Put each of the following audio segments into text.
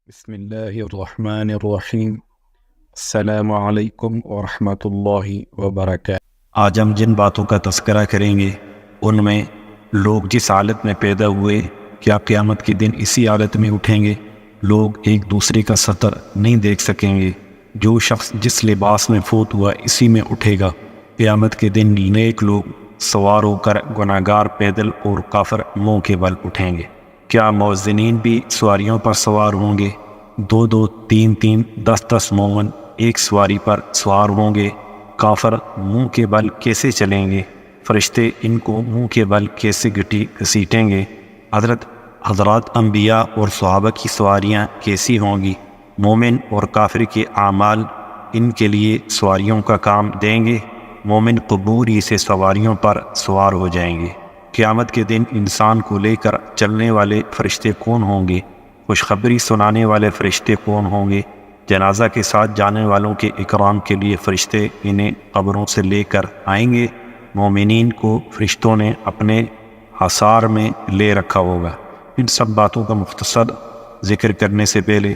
بسم اللہ الرحمن الرحیم۔ السلام علیکم ورحمۃ اللہ وبرکاتہ۔ آج ہم جن باتوں کا تذکرہ کریں گے ان میں لوگ جس حالت میں پیدا ہوئے کیا قیامت کے دن اسی حالت میں اٹھیں گے؟ لوگ ایک دوسرے کا سطر نہیں دیکھ سکیں گے۔ جو شخص جس لباس میں فوت ہوا اسی میں اٹھے گا۔ قیامت کے دن نیک لوگ سوار ہو کر گناہگار پیدل اور کافر منہ کے بل اٹھیں گے۔ کیا موذنین بھی سواریوں پر سوار ہوں گے؟ 2 3 10 مومن ایک سواری پر سوار ہوں گے۔ کافر منہ کے بل کیسے چلیں گے؟ فرشتے ان کو منہ کے بل کیسے گھسیٹیں گے؟ حضرات انبیاء اور صحابہ کی سواریاں کیسی ہوں گی؟ مومن اور کافر کے اعمال ان کے لیے سواریوں کا کام دیں گے؟ مومن قبور ہی سے سواریوں پر سوار ہو جائیں گے۔ قیامت کے دن انسان کو لے کر چلنے والے فرشتے کون ہوں گے؟ خوشخبری سنانے والے فرشتے کون ہوں گے؟ جنازہ کے ساتھ جانے والوں کے اکرام کے لیے فرشتے انہیں قبروں سے لے کر آئیں گے۔ مومنین کو فرشتوں نے اپنے حصار میں لے رکھا ہوگا۔ ان سب باتوں کا مختصر ذکر کرنے سے پہلے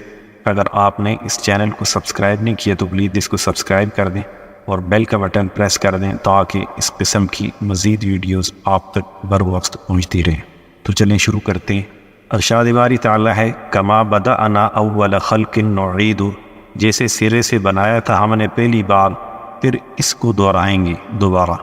اگر آپ نے اس چینل کو سبسکرائب نہیں کیا تو پلیز اس کو سبسکرائب کر دیں اور بیل کا بٹن پریس کر دیں تاکہ اس قسم کی مزید ویڈیوز آپ تک بر وقت پہنچتی رہیں۔ تو چلیں شروع کرتے ہیں۔ ارشاد باری تعالیٰ ہے کما بدأنا اول خلق نعید، جیسے سرے سے بنایا تھا ہم نے پہلی بار پھر اس کو دہرائیں گے دوبارہ۔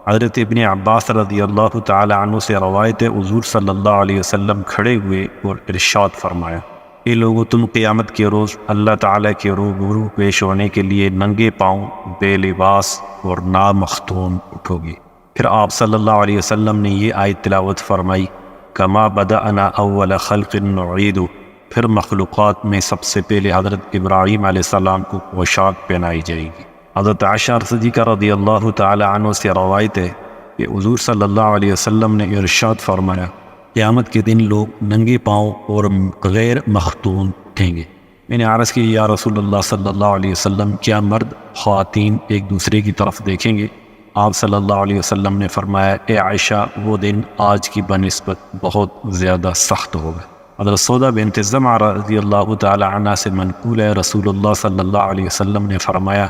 حضرت ابن عباس رضی اللہ تعالی عنہ سے روایت ہے حضور صلی اللہ علیہ وسلم کھڑے ہوئے اور ارشاد فرمایا، اے لوگو تم قیامت کے روز اللہ تعالیٰ کے روبرو پیش ہونے کے لیے ننگے پاؤں بے لباس اور نامختون اٹھو گے۔ پھر آپ صلی اللہ علیہ وسلم نے یہ آیت تلاوت فرمائی کما بدأنا اول خلق نعید، پھر مخلوقات میں سب سے پہلے حضرت ابراہیم علیہ السلام کو پوشاک پہنائی جائے گی۔ حضرت عائشہ صدیقہ رضی اللہ تعالی عنہ سے روایت ہے کہ حضور صلی اللہ علیہ وسلم نے ارشاد فرمایا قیامت کے دن لوگ ننگے پاؤں اور غیر مختون اٹھیں گے۔ میں نے عرض کی یا رسول اللہ صلی اللہ علیہ وسلم کیا مرد خواتین ایک دوسرے کی طرف دیکھیں گے؟ آپ صلی اللہ علیہ وسلم نے فرمایا اے عائشہ وہ دن آج کی بنسبت بہت زیادہ سخت ہوگا۔ حضرت سودا بنت زمعہ رضی اللہ تعالی عنہ سے منقول ہے رسول اللہ صلی اللہ علیہ وسلم نے فرمایا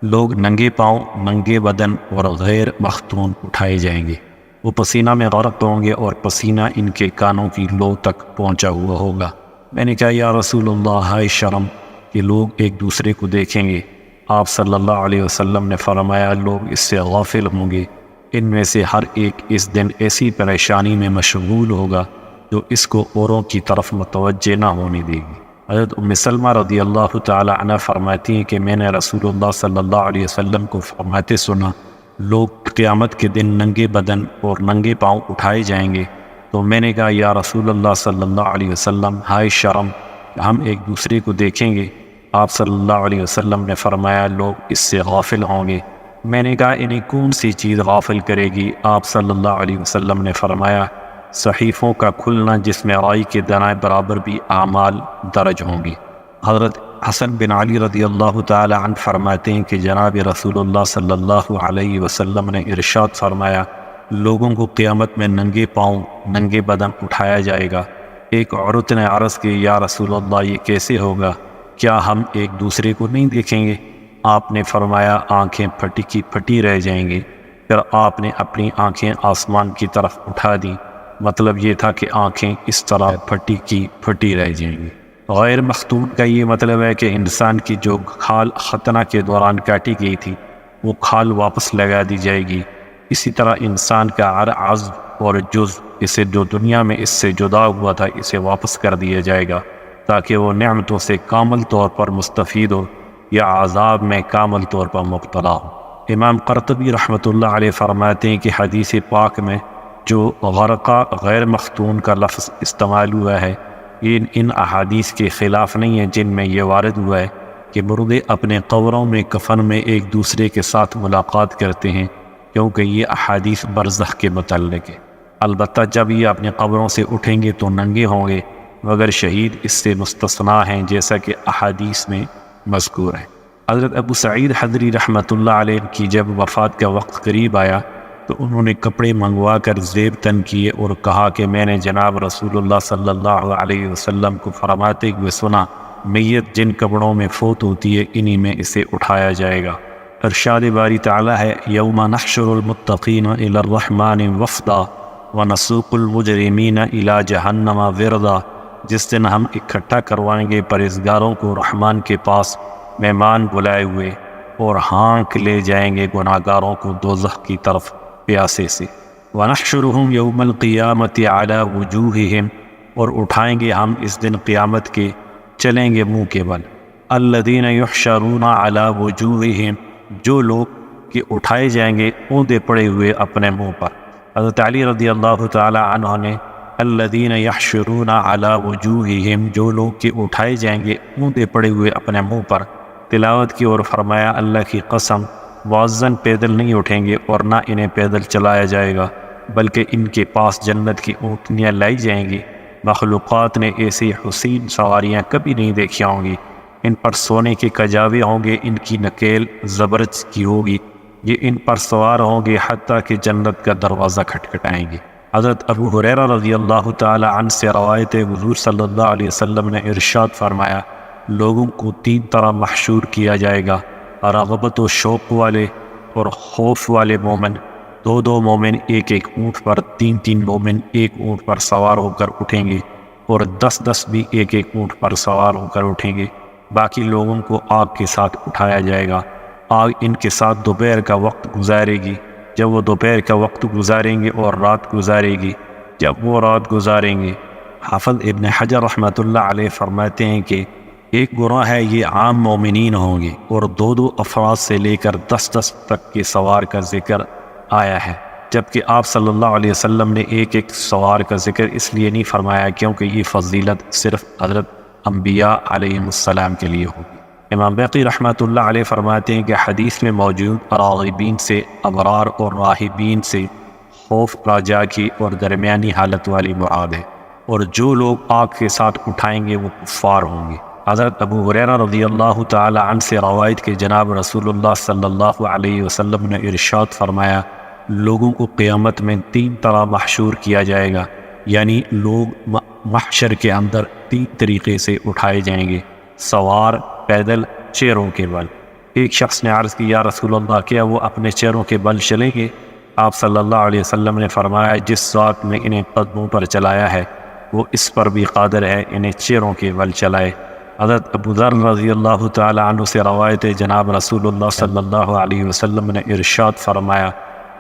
لوگ ننگے پاؤں ننگے بدن اور غیر مختون اٹھائے جائیں گے۔ وہ پسینہ میں غرق ہوں گے اور پسینہ ان کے کانوں کی لو تک پہنچا ہوا ہوگا۔ میں نے کہا یا رسول اللہ ہائے شرم کہ لوگ ایک دوسرے کو دیکھیں گے۔ آپ صلی اللہ علیہ وسلم نے فرمایا لوگ اس سے غافل ہوں گے، ان میں سے ہر ایک اس دن ایسی پریشانی میں مشغول ہوگا جو اس کو اوروں کی طرف متوجہ نہ ہونے دے گی۔ حضرت ام سلمہ رضی اللہ تعالی عنہ فرماتی ہیں کہ میں نے رسول اللہ صلی اللہ علیہ وسلم کو فرماتے سنا لوگ قیامت کے دن ننگے بدن اور ننگے پاؤں اٹھائے جائیں گے، تو میں نے کہا یا رسول اللہ صلی اللہ علیہ وسلم ہائے شرم ہم ایک دوسرے کو دیکھیں گے۔ آپ صلی اللہ علیہ وسلم نے فرمایا لوگ اس سے غافل ہوں گے۔ میں نے کہا انہیں کون سی چیز غافل کرے گی؟ آپ صلی اللہ علیہ وسلم نے فرمایا صحیفوں کا کھلنا جس میں رائی کے دانہ برابر بھی اعمال درج ہوں گی۔ حضرت حسن بن علی رضی اللہ تعالی عنہ فرماتے ہیں کہ جناب رسول اللہ صلی اللہ علیہ وسلم نے ارشاد فرمایا لوگوں کو قیامت میں ننگے پاؤں ننگے بدن اٹھایا جائے گا۔ ایک عورت نے عرض کی یا رسول اللہ یہ کیسے ہوگا؟ کیا ہم ایک دوسرے کو نہیں دیکھیں گے؟ آپ نے فرمایا آنکھیں پھٹی کی پھٹی رہ جائیں گی۔ پھر آپ نے اپنی آنکھیں آسمان کی طرف اٹھا دیں، مطلب یہ تھا کہ آنکھیں اس طرح پھٹی کی پھٹی رہ جائیں گی۔ غیر مختون کا یہ مطلب ہے کہ انسان کی جو کھال ختنہ کے دوران کاٹی گئی تھی وہ کھال واپس لگا دی جائے گی۔ اسی طرح انسان کا ہر عضو اور جز اسے جو دنیا میں اس سے جدا ہوا تھا اسے واپس کر دیا جائے گا تاکہ وہ نعمتوں سے کامل طور پر مستفید ہو یا عذاب میں کامل طور پر مبتلا ہو۔ امام قرطبی رحمۃ اللہ علیہ فرماتے ہیں کہ حدیث پاک میں جو غرقہ غیر مختون کا لفظ استعمال ہوا ہے یہ ان احادیث کے خلاف نہیں ہے جن میں یہ وارد ہوا ہے کہ مردے اپنے قبروں میں کفن میں ایک دوسرے کے ساتھ ملاقات کرتے ہیں، کیونکہ یہ احادیث برزخ کے متعلق ہے۔ البتہ جب یہ اپنے قبروں سے اٹھیں گے تو ننگے ہوں گے، مگر شہید اس سے مستثنیٰ ہیں جیسا کہ احادیث میں مذکور ہے۔ حضرت ابو سعید خدری رحمۃ اللہ علیہ کی جب وفات کا وقت قریب آیا تو انہوں نے کپڑے منگوا کر زیب تن کیے اور کہا کہ میں نے جناب رسول اللہ صلی اللہ علیہ وسلم کو فرماتے ہوئے سنا، میت جن کپڑوں میں فوت ہوتی ہے انہی میں اسے اٹھایا جائے گا۔ ارشاد باری تعالیٰ ہے، یوم نحشر المتقین الی الرحمن وفدا ونسوق المجرمین الی جہنم وردا، جس دن ہم اکٹھا کروائیں گے پرہیزگاروں کو رحمان کے پاس مہمان بلائے ہوئے، اور ہانک لے جائیں گے گناہگاروں کو دوزخ کی طرف پیاسے سے۔ وَنَحْشُرُهُمْ يَوْمَ الْقِيَامَةِ عَلَى وُجُوهِهِمْ، اور اٹھائیں گے ہم اس دن قیامت کے، چلیں گے منہ کے بل۔ الَّذِينَ يُحْشَرُونَ عَلَى وُجُوهِهِمْ، جو لوگ کہ اٹھائے جائیں گے اوندے پڑے ہوئے اپنے منہ پر۔ حضرت علی رضی اللہ تعالی عنہ نے الَّذِينَ يَحْشُرُونَ عَلَى وُجُوهِهِمْ، جو لوگ کہ اٹھائے جائیں گے اوندے پڑے ہوئے اپنے منہ پر، تلاوت کی اور فرمایا اللہ کی قسم معزن پیدل نہیں اٹھیں گے اور نہ انہیں پیدل چلایا جائے گا، بلکہ ان کے پاس جنت کی اونٹنیاں لائی جائیں گی۔ مخلوقات نے ایسی حسین سواریاں کبھی نہیں دیکھی ہوں گی، ان پر سونے کے کجاوے ہوں گے، ان کی نکیل زبرجد کی ہوگی، یہ ان پر سوار ہوں گے حتیٰ کہ جنت کا دروازہ کھٹکھٹائیں گے۔ حضرت ابو ہریرہ رضی اللہ تعالی عنہ سے روایت ہے، حضور صلی اللہ علیہ وسلم نے ارشاد فرمایا، لوگوں کو تین طرح محشور کیا جائے گا، رغبت و شوق والے اور خوف والے مومن، دو مومن ایک اونٹ پر، تین مومن ایک اونٹ پر سوار ہو کر اٹھیں گے، اور 10 بھی ایک اونٹ پر سوار ہو کر اٹھیں گے۔ باقی لوگوں کو آگ کے ساتھ اٹھایا جائے گا، آگ ان کے ساتھ دوپہر کا وقت گزارے گی، جب وہ دوپہر کا وقت گزاریں گے اور رات گزارے گی، جب وہ رات گزاریں گے۔ حافظ ابن حجر رحمۃ اللہ علیہ فرماتے ہیں کہ ایک گروہ ہے یہ عام مومنین ہوں گے، اور دو افراد سے لے کر 10 تک کے سوار کا ذکر آیا ہے، جبکہ آپ صلی اللہ علیہ وسلم نے ایک سوار کا ذکر اس لیے نہیں فرمایا کیونکہ یہ فضیلت صرف حضرت انبیاء علیہ السلام کے لیے ہوگی۔ امام بیہقی رحمۃ اللہ علیہ فرماتے ہیں کہ حدیث میں موجود راغبین سے ابرار اور راہبین سے خوف رجا کی اور درمیانی حالت والی مراد ہے، اور جو لوگ آگ کے ساتھ اٹھائیں گے وہ کفار ہوں گے۔ حضرت ابو ہریرہ رضی اللہ تعالی عنہ سے روایت کے جناب رسول اللہ صلی اللہ علیہ وسلم نے ارشاد فرمایا، لوگوں کو قیامت میں 3 طرح محشور کیا جائے گا، یعنی لوگ محشر کے اندر 3 طریقے سے اٹھائے جائیں گے، سوار، پیدل، چیروں کے بل۔ ایک شخص نے عرض کی، یا رسول اللہ کیا وہ اپنے چیروں کے بل چلیں گے؟ آپ صلی اللہ علیہ وسلم نے فرمایا، جس ذات نے انہیں قدموں پر چلایا ہے وہ اس پر بھی قادر ہے انہیں چیروں کے بل چلائے۔ حضرت ابو ذر رضی اللہ تعالی عنہ سے روایت ہے، جناب رسول اللہ صلی اللہ علیہ وسلم نے ارشاد فرمایا،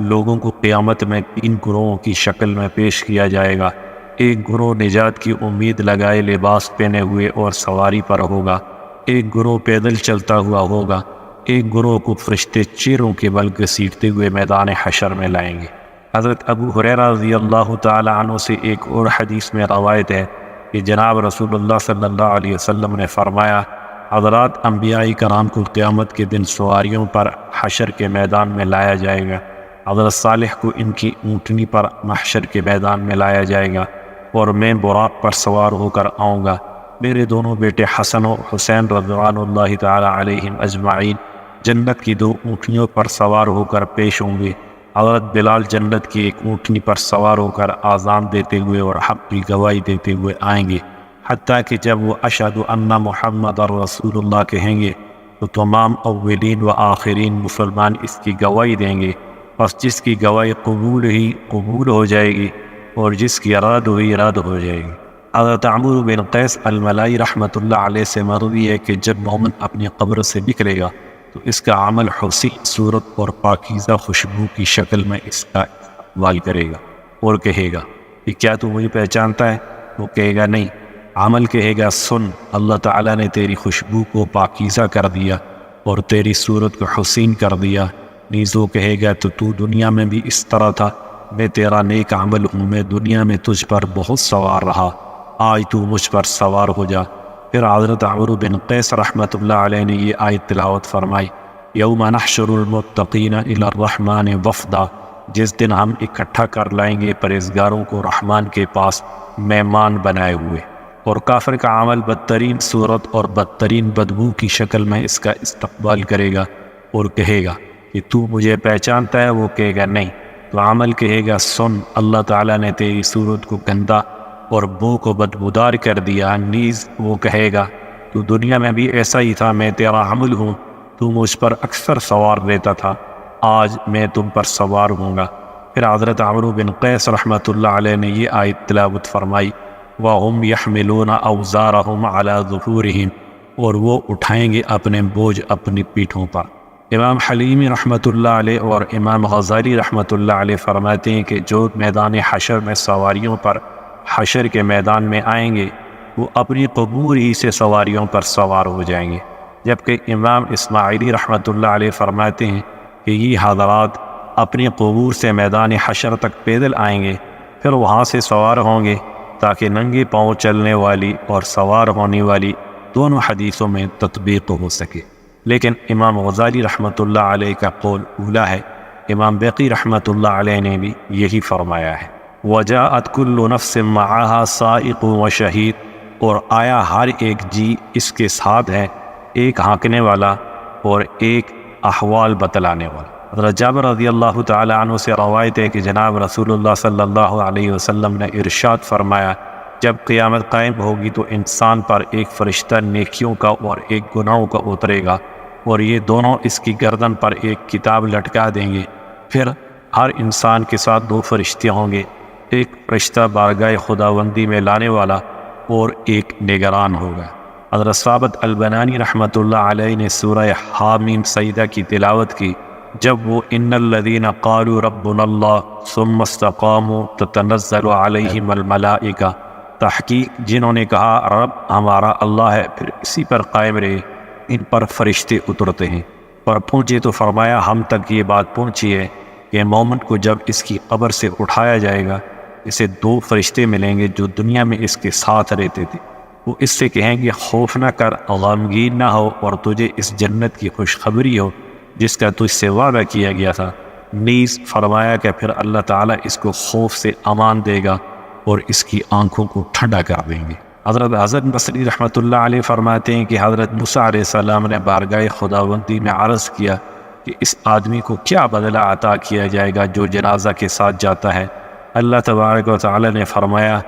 لوگوں کو قیامت میں 3 گروہوں کی شکل میں پیش کیا جائے گا۔ ایک گروہ نجات کی امید لگائے لباس پہنے ہوئے اور سواری پر ہوگا، ایک گروہ پیدل چلتا ہوا ہوگا، ایک گروہ کو فرشتے چیروں کے بل گھسیٹتے ہوئے میدان حشر میں لائیں گے۔ حضرت ابو ہریرہ رضی اللہ تعالی عنہ سے ایک اور حدیث میں روایت ہے کہ جناب رسول اللہ صلی اللہ علیہ وسلم نے فرمایا، حضرات انبیاء کرام کو قیامت کے دن سواریوں پر حشر کے میدان میں لایا جائے گا، حضرت صالح کو ان کی اونٹنی پر محشر کے میدان میں لایا جائے گا، اور میں براق پر سوار ہو کر آؤں گا، میرے دونوں بیٹے حسن و حسین رضوان اللہ تعالی علیہم اجمعین جنت کی 2 اونٹنیوں پر سوار ہو کر پیش ہوں گے۔ حضرت بلال جنت کی ایک اونٹنی پر سوار ہو کر آذان دیتے ہوئے اور حق کی گواہی دیتے ہوئے آئیں گے، حتیٰ کہ جب وہ اشہد ان محمد رسول اللہ کہیں گے تو تمام اولین و آخرین مسلمان اس کی گواہی دیں گے، بس جس کی گواہی قبول ہو جائے گی اور جس کی رد ہوئی رد ہو جائے گی۔ حضرت عمرو بن قیس الملائی رحمۃ اللہ علیہ سے مروی ہے کہ جب مومن اپنی قبر سے نکلے گا تو اس کا عمل حسین صورت اور پاکیزہ خوشبو کی شکل میں اس کا استقبال کرے گا اور کہے گا کہ کیا تو مجھے پہچانتا ہے؟ وہ کہے گا نہیں۔ عمل کہے گا سن، اللہ تعالیٰ نے تیری خوشبو کو پاکیزہ کر دیا اور تیری صورت کو حسین کر دیا۔ نیز وہ کہے گا تو دنیا میں بھی اس طرح تھا، میں تیرا نیک عمل ہوں، میں دنیا میں تجھ پر بہت سوار رہا، آج تو مجھ پر سوار ہو جا۔ پھر حضرت عمرو بن قیس رحمۃ اللہ علیہ نے یہ آیت تلاوت فرمائی، یوم نحشر المتقین الی الرحمن وفدا، جس دن ہم اکٹھا کر لائیں گے پرہیزگاروں کو رحمان کے پاس مہمان بنائے ہوئے، اور کافر کا عمل بدترین صورت اور بدترین بدبو کی شکل میں اس کا استقبال کرے گا اور کہے گا کہ تو مجھے پہچانتا ہے؟ وہ کہے گا نہیں۔ تو عمل کہے گا سن، اللہ تعالیٰ نے تیری صورت کو گندا اور بو کو بدبودار کر دیا۔ نیز وہ کہے گا تو دنیا میں بھی ایسا ہی تھا، میں تیرا عمل ہوں، تو مجھ پر اکثر سوار رہتا تھا، آج میں تم پر سوار ہوں گا۔ پھر حضرت عمرو بن قیس رحمۃ اللہ علیہ نے یہ آیت تلاوت فرمائی، وَهُمْ يَحْمِلُونَ أَوْزَارَهُمْ عَلَى ظُهُورِهِمْ، اور وہ اٹھائیں گے اپنے بوجھ اپنی پیٹھوں پر۔ امام حلیمی رحمۃ اللہ علیہ اور امام غزالی رحمۃ اللہ علیہ فرماتے ہیں کہ جو میدان حشر میں سواریوں پر حشر کے میدان میں آئیں گے وہ اپنی قبور ہی سے سواریوں پر سوار ہو جائیں گے، جبکہ امام اسماعیلی رحمۃ اللہ علیہ فرماتے ہیں کہ یہ حضرات اپنی قبور سے میدان حشر تک پیدل آئیں گے، پھر وہاں سے سوار ہوں گے، تاکہ ننگے پاؤں چلنے والی اور سوار ہونے والی دونوں حدیثوں میں تطبیق ہو سکے۔ لیکن امام غزالی رحمۃ اللہ علیہ کا قول اولا ہے۔ امام بیقی رحمۃ اللہ علیہ نے بھی یہی فرمایا ہے، وَجَاءَتْ كُلُّ نَفْسٍ مَعَهَا سَائِقٌ وَشَهِيدٌ، اور آیا ہر ایک جی اس کے ساتھ ہے، ایک ہانکنے والا اور ایک احوال بتلانے والا۔ حضرت جابر رضی اللہ تعالی عنہ سے روایت ہے کہ جناب رسول اللہ صلی اللہ علیہ وسلم نے ارشاد فرمایا، جب قیامت قائم ہوگی تو انسان پر ایک فرشتہ نیکیوں کا اور ایک گناہوں کا اترے گا، اور یہ دونوں اس کی گردن پر ایک کتاب لٹکا دیں گے۔ پھر ہر انسان کے ساتھ دو فرشتے ہوں گے، ایک فرشتہ بارگاہ خداوندی میں لانے والا اور ایک نگران ہوگا۔ حضرت ثابت البنانی رحمۃ اللہ علیہ نے سورہ حامیم سجدہ کی تلاوت کی، جب وہ ان الذین قالوا ربنا اللہ ثم استقاموا تتنزل علیہم الملائکہ، تحقیق جنہوں نے کہا رب ہمارا اللہ ہے پھر اسی پر قائم رہے، ان پر فرشتے اترتے ہیں۔ اور پہنچے تو فرمایا ہم تک یہ بات پہنچی ہے کہ مومن کو جب اس کی قبر سے اٹھایا جائے گا، اسے دو فرشتے ملیں گے جو دنیا میں اس کے ساتھ رہتے تھے، وہ اس سے کہیں گے خوف نہ کر، غمگین نہ ہو، اور تجھے اس جنت کی خوشخبری ہو جس کا تجھ سے وعدہ کیا گیا تھا۔ نیز فرمایا کہ پھر اللہ تعالیٰ اس کو خوف سے امان دے گا اور اس کی آنکھوں کو ٹھنڈا کر دیں گے۔ حضرت حسن بصری رحمۃ اللہ علیہ فرماتے ہیں کہ حضرت موسیٰ علیہ السلام نے بارگاہ خداوندی میں عرض کیا کہ اس آدمی کو کیا بدلہ عطا کیا جائے گا جو جنازہ کے ساتھ جاتا ہے؟ اللہ تبارک و تعالی نے فرمایا،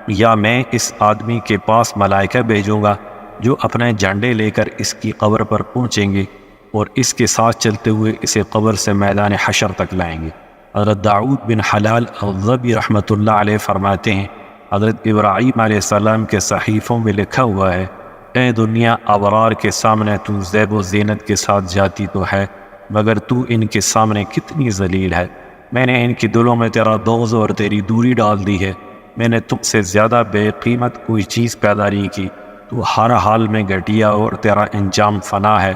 یا میں اس آدمی کے پاس ملائکہ بھیجوں گا جو اپنے جھنڈے لے کر اس کی قبر پر پہنچیں گے اور اس کے ساتھ چلتے ہوئے اسے قبر سے میدان حشر تک لائیں گے۔ حضرت داؤد بن حلال الظبی رحمۃ اللہ علیہ فرماتے ہیں، حضرت ابراہیم علیہ السلام کے صحیفوں میں لکھا ہوا ہے، اے دنیا ابرار کے سامنے تو زیب و زینت کے ساتھ جاتی تو ہے، مگر تو ان کے سامنے کتنی ذلیل ہے۔ میں نے ان کے دلوں میں تیرا بغض اور تیری دوری ڈال دی ہے۔ میں نے تم سے زیادہ بے قیمت کوئی چیز پیدا نہیں کی، تو ہر حال میں گھٹیا اور تیرا انجام فنا ہے۔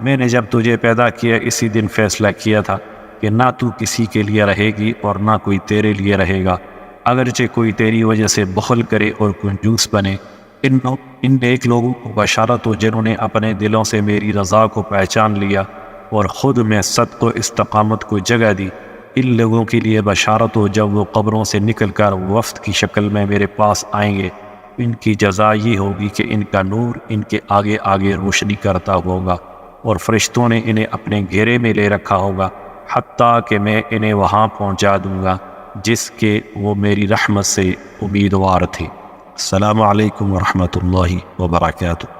میں نے جب تجھے پیدا کیا اسی دن فیصلہ کیا تھا کہ نہ تو کسی کے لیے رہے گی اور نہ کوئی تیرے لیے رہے گا، اگرچہ کوئی تیری وجہ سے بخل کرے اور کنجوس بنے۔ ان نیک لوگوں کو بشارت ہو جنہوں نے اپنے دلوں سے میری رضا کو پہچان لیا اور خود میں صدق و استقامت کو جگہ دی۔ ان لوگوں کے لیے بشارت ہو جب وہ قبروں سے نکل کر وفد کی شکل میں میرے پاس آئیں گے، ان کی جزا یہ ہوگی کہ ان کا نور ان کے آگے آگے روشنی کرتا ہوگا، اور فرشتوں نے انہیں اپنے گھیرے میں لے رکھا ہوگا، حتیٰ کہ میں انہیں وہاں پہنچا دوں گا جس کے وہ میری رحمت سے امیدوار تھے۔ السلام علیکم ورحمۃ اللہ وبرکاتہ۔